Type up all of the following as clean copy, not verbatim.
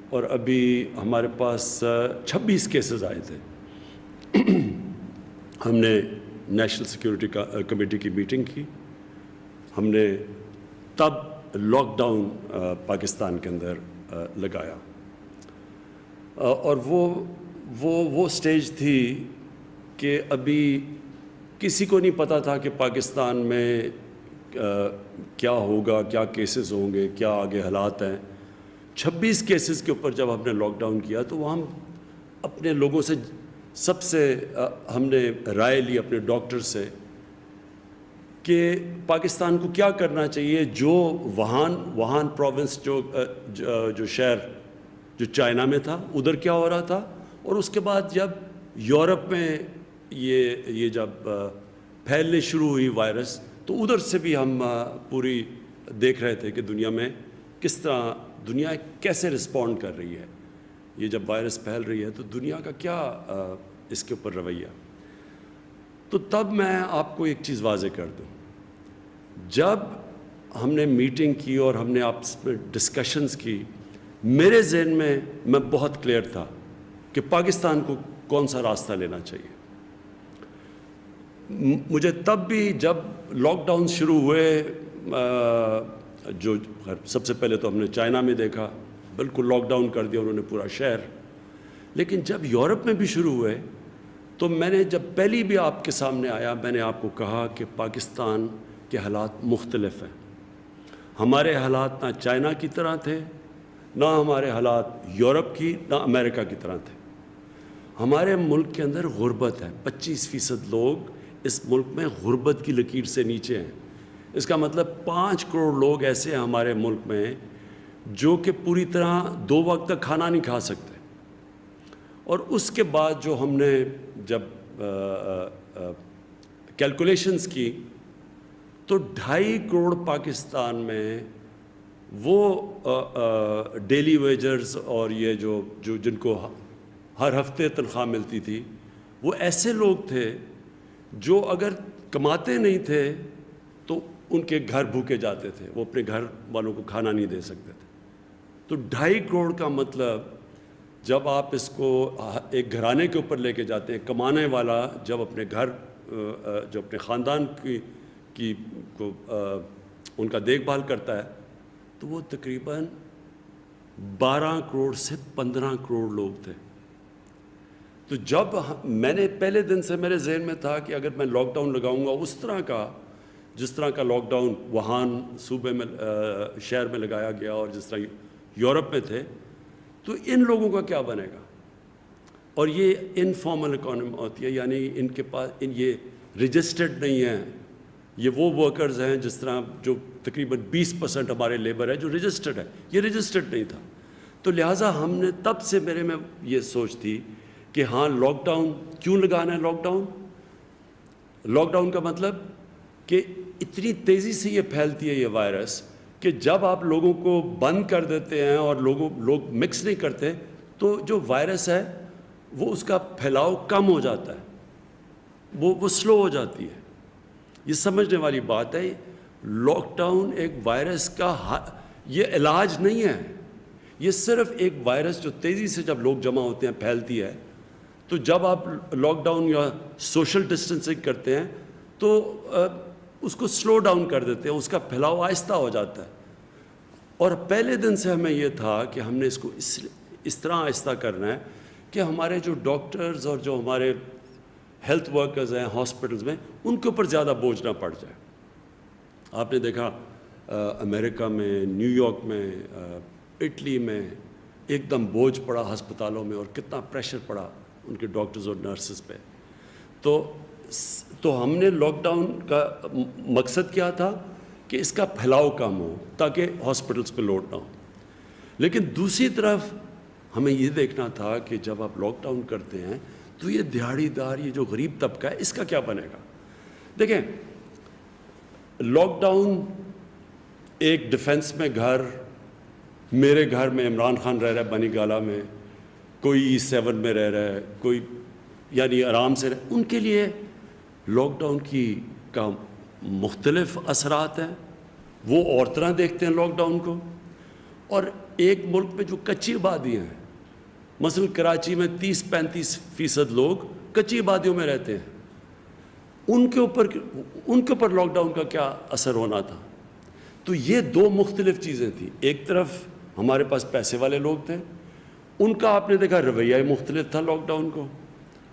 اور ابھی ہمارے پاس 26 کیسز آئے تھے. ہم نے نیشنل سیکیورٹی کمیٹی کی میٹنگ کی. ہم نے تب لاک ڈاؤن پاکستان کے اندر لگایا, اور وہ سٹیج تھی کہ ابھی کسی کو نہیں پتہ تھا کہ پاکستان میں کیا ہوگا, کیا کیسز ہوں گے, کیا آگے حالات ہیں. 26 کیسز کے اوپر جب ہم نے لاک ڈاؤن کیا تو وہ ہم اپنے لوگوں سے سب سے ہم نے رائے لی اپنے ڈاکٹر سے کہ پاکستان کو کیا کرنا چاہیے. جو وہان پروونس جو شہر جو چائنا میں تھا, ادھر کیا ہو رہا تھا, اور اس کے بعد جب یورپ میں یہ جب پھیلنے شروع ہوئی وائرس, تو ادھر سے بھی ہم پوری دیکھ رہے تھے کہ دنیا میں کس طرح دنیا کیسے رسپونڈ کر رہی ہے. یہ جب وائرس پھیل رہی ہے تو دنیا کا کیا اس کے اوپر رویہ. تو تب میں آپ کو ایک چیز واضح کر دوں, جب ہم نے میٹنگ کی اور ہم نے آپس میں ڈسکشنز کی, میرے ذہن میں بہت کلیئر تھا کہ پاکستان کو کون سا راستہ لینا چاہیے. مجھے تب بھی جب لاک ڈاؤن شروع ہوئے, جو سب سے پہلے تو ہم نے چائنا میں دیکھا, بالکل لاک ڈاؤن کر دیا انہوں نے پورا شہر. لیکن جب یورپ میں بھی شروع ہوئے تو میں نے جب پہلی بھی آپ کے سامنے آیا, میں نے آپ کو کہا کہ پاکستان کے حالات مختلف ہیں. ہمارے حالات نہ چائنا کی طرح تھے, نہ ہمارے حالات یورپ کی, نہ امریکہ کی طرح تھے. ہمارے ملک کے اندر غربت ہے. 25% لوگ اس ملک میں غربت کی لکیر سے نیچے ہیں. اس کا مطلب 5 کروڑ لوگ ایسے ہیں ہمارے ملک میں جو کہ پوری طرح 2 وقت تک کھانا نہیں کھا سکتے. اور اس کے بعد جو ہم نے جب کیلکولیشنز کی تو 2.5 کروڑ پاکستان میں وہ ڈیلی ویجرز اور یہ جو جن کو ہر ہفتے تنخواہ ملتی تھی, وہ ایسے لوگ تھے جو اگر کماتے نہیں تھے تو ان کے گھر بھوکے جاتے تھے, وہ اپنے گھر والوں کو کھانا نہیں دے سکتے تھے. تو 2.5 کروڑ کا مطلب جب آپ اس کو ایک گھرانے کے اوپر لے کے جاتے ہیں, کمانے والا جب اپنے گھر جو اپنے خاندان کی کو ان کا دیکھ بھال کرتا ہے, تو وہ تقریباً 12 کروڑ سے 15 کروڑ لوگ تھے. تو جب میں نے پہلے دن سے میرے ذہن میں تھا کہ اگر میں لاک ڈاؤن لگاؤں گا اس طرح کا, جس طرح کا لاک ڈاؤن وہان صوبے میں شہر میں لگایا گیا اور جس طرح یورپ میں تھے, تو ان لوگوں کا کیا بنے گا. اور یہ انفارمل اکانومی ہوتی ہے, یعنی ان کے پاس یہ رجسٹرڈ نہیں ہیں. یہ وہ ورکرز ہیں جس طرح جو تقریباً 20% ہمارے لیبر ہے جو رجسٹرڈ ہے, یہ رجسٹرڈ نہیں تھا. تو لہٰذا ہم نے تب سے میرے میں یہ سوچ تھی کہ ہاں لاک ڈاؤن کیوں لگانا ہے. لاک ڈاؤن کا مطلب کہ اتنی تیزی سے یہ پھیلتی ہے یہ وائرس کہ جب آپ لوگوں کو بند کر دیتے ہیں اور لوگ مکس نہیں کرتے تو جو وائرس ہے وہ اس کا پھیلاؤ کم ہو جاتا ہے, وہ سلو ہو جاتی ہے. یہ سمجھنے والی بات ہے. لاک ڈاؤن ایک وائرس کا یہ علاج نہیں ہے, یہ صرف ایک وائرس جو تیزی سے جب لوگ جمع ہوتے ہیں پھیلتی ہے. تو جب آپ لاک ڈاؤن یا سوشل ڈسٹینسنگ کرتے ہیں تو اس کو سلو ڈاؤن کر دیتے ہیں, اس کا پھیلاؤ آہستہ ہو جاتا ہے. اور پہلے دن سے ہمیں یہ تھا کہ ہم نے اس کو اس طرح آہستہ کرنا ہے کہ ہمارے جو ڈاکٹرز اور جو ہمارے ہیلتھ ورکرز ہیں ہاسپٹلز میں, ان کے اوپر زیادہ بوجھ نہ پڑ جائے. آپ نے دیکھا امریکہ میں, نیو یارک میں, اٹلی میں ایک دم بوجھ پڑا ہسپتالوں میں, اور کتنا پریشر پڑا ان کے ڈاکٹرز اور نرسز پہ. تو ہم نے لاک ڈاؤن کا مقصد کیا تھا کہ اس کا پھیلاؤ کم ہو تاکہ ہاسپٹلز پہ لوڈ نہ ہو. لیکن دوسری طرف ہمیں یہ دیکھنا تھا کہ جب آپ لاک ڈاؤن کرتے ہیں تو یہ دیہڑی دار, یہ جو غریب طبقہ ہے, اس کا کیا بنے گا. دیکھیں, لاک ڈاؤن ایک ڈیفنس میں گھر, میرے گھر میں عمران خان رہ رہا ہے بنی گالہ میں, کوئی E7 میں رہ رہا ہے, کوئی یعنی آرام سے ان کے لیے لاک ڈاؤن کا مختلف اثرات ہیں. وہ اور طرح دیکھتے ہیں لاک ڈاؤن کو. اور ایک ملک میں جو کچی آبادیاں ہیں، مثلا کراچی میں 30-35% لوگ کچی آبادیوں میں رہتے ہیں، ان کے اوپر لاک ڈاؤن کا کیا اثر ہونا تھا؟ تو یہ دو مختلف چیزیں تھیں. ایک طرف ہمارے پاس پیسے والے لوگ تھے، ان کا آپ نے دیکھا رویہ مختلف تھا لاک ڈاؤن کو.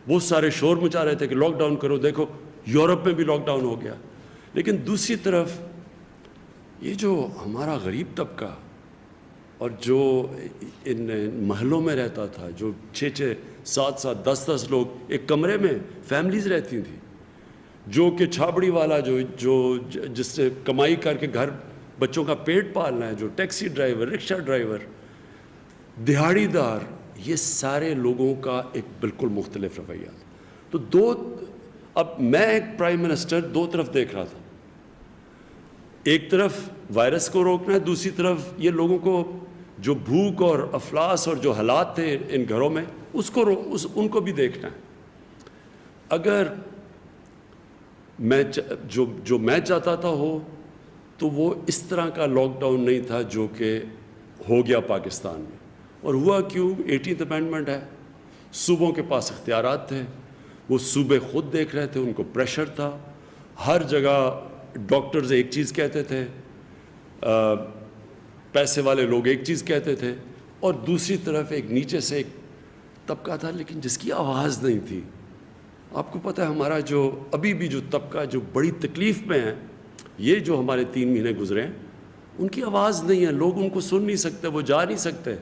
بہت سارے شور مچا رہے تھے کہ لاک ڈاؤن کرو، دیکھو یورپ میں بھی لاک ڈاؤن ہو گیا. لیکن دوسری طرف یہ جو ہمارا غریب طبقہ اور جو ان محلوں میں رہتا تھا، جو 6-6 7-7 10-10 لوگ ایک کمرے میں فیملیز رہتی تھیں، جو کہ چھابڑی والا جو جس سے کمائی کر کے گھر بچوں کا پیٹ پالنا ہے، جو ٹیکسی ڈرائیور، رکشہ ڈرائیور، دہاڑی دار، یہ سارے لوگوں کا ایک بالکل مختلف رویہ. تو اب میں ایک پرائم منسٹر دو طرف دیکھ رہا تھا. ایک طرف وائرس کو روکنا ہے، دوسری طرف یہ لوگوں کو جو بھوک اور افلاس اور جو حالات تھے ان گھروں میں ان کو بھی دیکھنا ہے. اگر جو میں چاہتا تھا تو وہ اس طرح کا لاک ڈاؤن نہیں تھا جو کہ ہو گیا پاکستان میں. اور ہوا کیوں؟ 18th امینڈمنٹ ہے، صوبوں کے پاس اختیارات تھے، وہ صوبے خود دیکھ رہے تھے، ان کو پریشر تھا. ہر جگہ ڈاکٹرز ایک چیز کہتے تھے، پیسے والے لوگ ایک چیز کہتے تھے، اور دوسری طرف ایک نیچے سے ایک طبقہ تھا لیکن جس کی آواز نہیں تھی. آپ کو پتہ ہے ہمارا جو ابھی بھی جو طبقہ جو بڑی تکلیف میں ہے، یہ جو ہمارے 3 مہینے گزرے ہیں، ان کی آواز نہیں ہے، لوگ ان کو سن نہیں سکتے، وہ جا نہیں سکتے.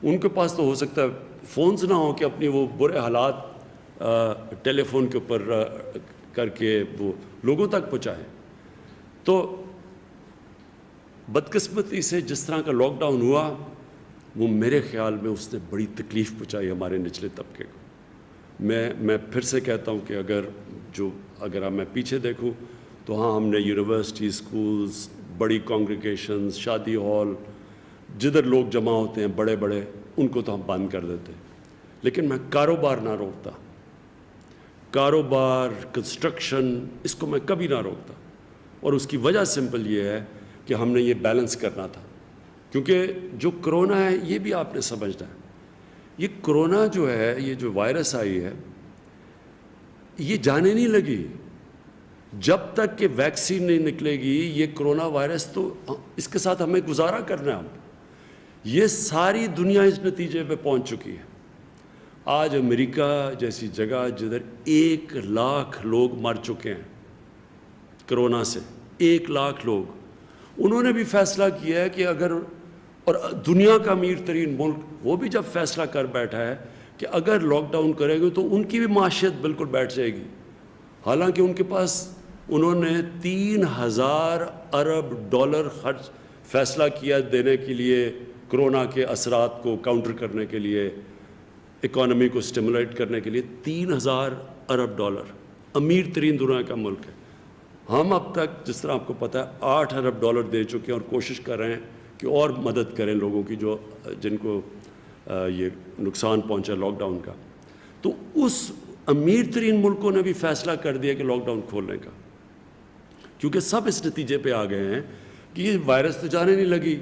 ان کے پاس تو ہو سکتا ہے فونز نہ ہوں کہ اپنی وہ برے حالات ٹیلی فون کے اوپر کر کے وہ لوگوں تک پہنچائیں. تو بدقسمتی سے جس طرح کا لاک ڈاؤن ہوا، وہ میرے خیال میں اس نے بڑی تکلیف پہنچائی ہمارے نچلے طبقے کو. میں پھر سے کہتا ہوں کہ اگر میں پیچھے دیکھوں تو ہاں، ہم نے یونیورسٹی، اسکولز، بڑی کانگریگیشنز، شادی ہال، جدھر لوگ جمع ہوتے ہیں بڑے بڑے، ان کو تو ہم بند کر دیتے. لیکن میں کاروبار نہ روکتا، کاروبار، کنسٹرکشن، اس کو میں کبھی نہ روکتا. اور اس کی وجہ سمپل یہ ہے کہ ہم نے یہ بیلنس کرنا تھا. کیونکہ جو کرونا ہے یہ بھی آپ نے سمجھنا ہے. یہ کرونا جو ہے، یہ جو وائرس آئی ہے، یہ جانے نہیں لگی. جب تک کہ ویکسین نہیں نکلے گی یہ کرونا وائرس، تو اس کے ساتھ ہمیں گزارا کرنا ہے. یہ ساری دنیا اس نتیجے پہ پہنچ چکی ہے. آج امریکہ جیسی جگہ جدھر 1 لاکھ لوگ مر چکے ہیں کرونا سے، 1 لاکھ لوگ، انہوں نے بھی فیصلہ کیا ہے کہ اور دنیا کا امیر ترین ملک وہ بھی جب فیصلہ کر بیٹھا ہے کہ اگر لاک ڈاؤن کرے گے تو ان کی بھی معیشت بالکل بیٹھ جائے گی. حالانکہ ان کے پاس انہوں نے $3000 ارب خرچ فیصلہ کیا دینے کے لیے، کرونا کے اثرات کو کاؤنٹر کرنے کے لیے، اکانومی کو سٹیمولیٹ کرنے کے لیے. $3000 ارب، امیر ترین دنیا کا ملک ہے. ہم اب تک جس طرح آپ کو پتہ ہے $8 ارب دے چکے ہیں اور کوشش کر رہے ہیں کہ اور مدد کریں لوگوں کی جن کو یہ نقصان پہنچا لاک ڈاؤن کا. تو اس امیر ترین ملکوں نے بھی فیصلہ کر دیا کہ لاک ڈاؤن کھولنے کا، کیونکہ سب اس نتیجے پہ آ گئے ہیں کہ یہ وائرس تو جانے نہیں لگی.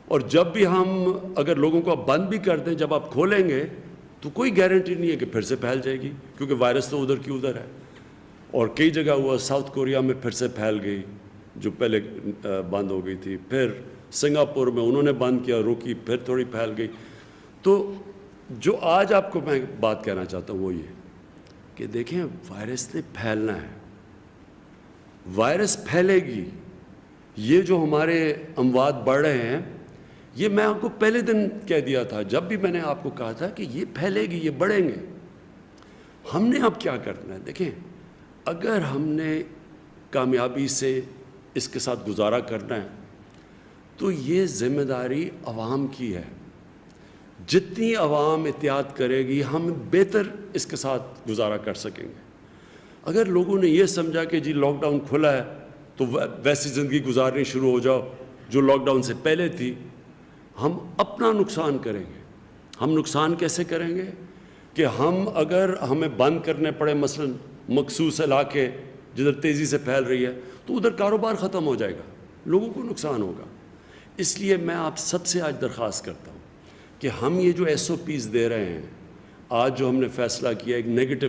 اور جب بھی ہم اگر لوگوں کو اب بند بھی کر دیں، جب آپ کھولیں گے تو کوئی گارنٹی نہیں ہے کہ پھر سے پھیل جائے گی، کیونکہ وائرس تو ادھر کی ادھر ہے. اور کئی جگہ ہوا، ساؤتھ کوریا میں پھر سے پھیل گئی جو پہلے بند ہو گئی تھی، پھر سنگاپور میں انہوں نے بند کیا، روکی، پھر تھوڑی پھیل گئی. تو جو آج آپ کو میں بات کہنا چاہتا ہوں وہ یہ کہ دیکھیں، وائرس نے پھیلنا ہے، وائرس پھیلے گی. یہ جو ہمارے اموات بڑھ رہے ہیں، یہ میں آپ کو پہلے دن کہہ دیا تھا جب بھی میں نے آپ کو کہا تھا کہ یہ پھیلے گی، یہ بڑھیں گے. ہم نے اب کیا کرنا ہے؟ دیکھیں، اگر ہم نے کامیابی سے اس کے ساتھ گزارا کرنا ہے تو یہ ذمہ داری عوام کی ہے. جتنی عوام احتیاط کرے گی ہم بہتر اس کے ساتھ گزارا کر سکیں گے. اگر لوگوں نے یہ سمجھا کہ جی لاک ڈاؤن کھلا ہے تو ویسی زندگی گزارنی شروع ہو جاؤ جو لاک ڈاؤن سے پہلے تھی، ہم اپنا نقصان کریں گے. ہم نقصان کیسے کریں گے کہ اگر ہمیں بند کرنے پڑے مثلا مخصوص علاقے جدھر تیزی سے پھیل رہی ہے، تو ادھر کاروبار ختم ہو جائے گا، لوگوں کو نقصان ہوگا. اس لیے میں آپ سب سے آج درخواست کرتا ہوں کہ ہم یہ جو SOPs دے رہے ہیں، آج جو ہم نے فیصلہ کیا ایک نیگیٹو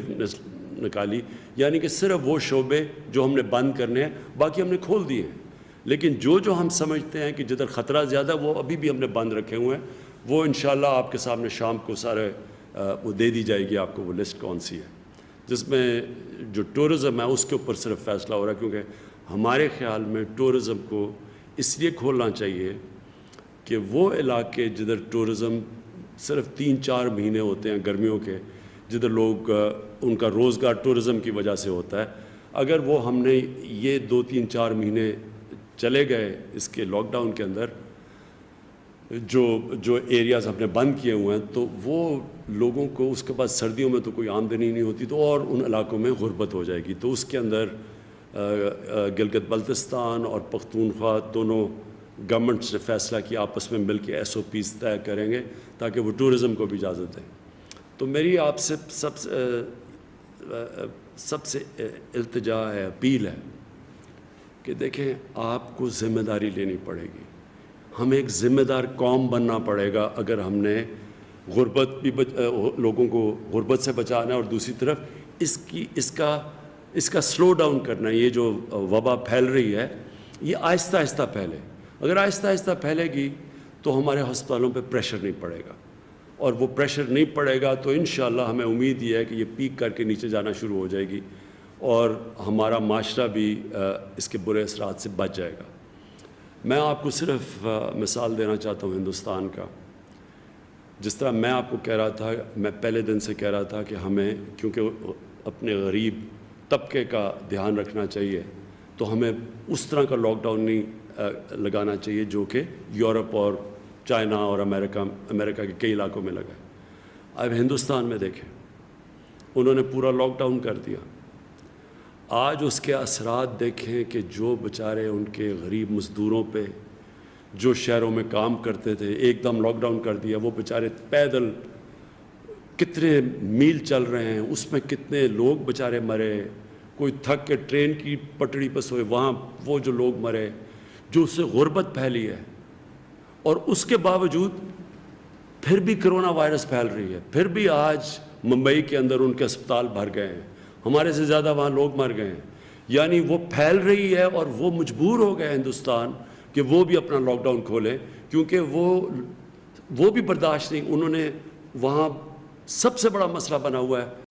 نکالی، یعنی کہ صرف وہ شعبے جو ہم نے بند کرنے ہیں باقی ہم نے کھول دیے ہیں، لیکن جو ہم سمجھتے ہیں کہ جدھر خطرہ زیادہ وہ ابھی بھی ہم نے بند رکھے ہوئے ہیں، وہ انشاءاللہ آپ کے سامنے شام کو سارے وہ دے دی جائے گی آپ کو، وہ لسٹ کون سی ہے، جس میں جو ٹورزم ہے اس کے اوپر صرف فیصلہ ہو رہا ہے، کیونکہ ہمارے خیال میں ٹورزم کو اس لیے کھولنا چاہیے کہ وہ علاقے جدھر ٹورزم صرف 3-4 مہینے ہوتے ہیں گرمیوں کے، جدھر لوگ ان کا روزگار ٹورزم کی وجہ سے ہوتا ہے، اگر وہ ہم نے یہ 2-3-4 مہینے چلے گئے اس کے لاک ڈاؤن کے اندر، جو ایریاز ہم نے بند کیے ہوئے ہیں، تو وہ لوگوں کو اس کے بعد سردیوں میں تو کوئی آمدنی نہیں ہوتی، تو اور ان علاقوں میں غربت ہو جائے گی۔ تو اس کے اندر گلگت بلتستان اور پختونخوا دونوں گورنمنٹس نے فیصلہ کیا آپس میں مل کے SOPs طے کریں گے تاکہ وہ ٹورزم کو بھی اجازت دیں۔ تو میری آپ سے سب سے التجا ہے، اپیل ہے کہ دیکھیں آپ کو ذمہ داری لینی پڑے گی، ہمیں ایک ذمہ دار قوم بننا پڑے گا اگر ہم نے غربت بھی لوگوں کو غربت سے بچانا ہے، اور دوسری طرف اس کا سلو ڈاؤن کرنا ہے۔ یہ جو وبا پھیل رہی ہے یہ آہستہ آہستہ پھیلے، اگر آہستہ آہستہ پھیلے گی تو ہمارے ہسپتالوں پہ پریشر نہیں پڑے گا، اور وہ پریشر نہیں پڑے گا تو انشاءاللہ ہمیں امید یہ ہے کہ یہ پیک کر کے نیچے جانا شروع ہو جائے گی اور ہمارا معاشرہ بھی اس کے برے اثرات سے بچ جائے گا۔ میں آپ کو صرف مثال دینا چاہتا ہوں ہندوستان کا، جس طرح میں آپ کو کہہ رہا تھا، میں پہلے دن سے کہہ رہا تھا کہ ہمیں کیونکہ اپنے غریب طبقے کا دھیان رکھنا چاہیے، تو ہمیں اس طرح کا لاک ڈاؤن نہیں لگانا چاہیے جو کہ یورپ اور چائنا اور امریکہ کے کئی علاقوں میں لگا ہے۔ اب ہندوستان میں دیکھیں، انہوں نے پورا لاک ڈاؤن کر دیا، آج اس کے اثرات دیکھیں کہ جو بیچارے ان کے غریب مزدوروں پہ جو شہروں میں کام کرتے تھے، ایک دم لاک ڈاؤن کر دیا، وہ بیچارے پیدل کتنے میل چل رہے ہیں، اس میں کتنے لوگ بیچارے مرے، کوئی تھک کے ٹرین کی پٹڑی پہ سوئے، وہاں وہ جو لوگ مرے، جو اس سے غربت پھیلی ہے، اور اس کے باوجود پھر بھی کرونا وائرس پھیل رہی ہے، پھر بھی آج ممبئی کے اندر ان کے اسپتال بھر گئے ہیں، ہمارے سے زیادہ وہاں لوگ مر گئے ہیں، یعنی وہ پھیل رہی ہے، اور وہ مجبور ہو گئے ہندوستان کہ وہ بھی اپنا لاک ڈاؤن کھولیں، کیونکہ وہ بھی برداشت نہیں، انہوں نے وہاں سب سے بڑا مسئلہ بنا ہوا ہے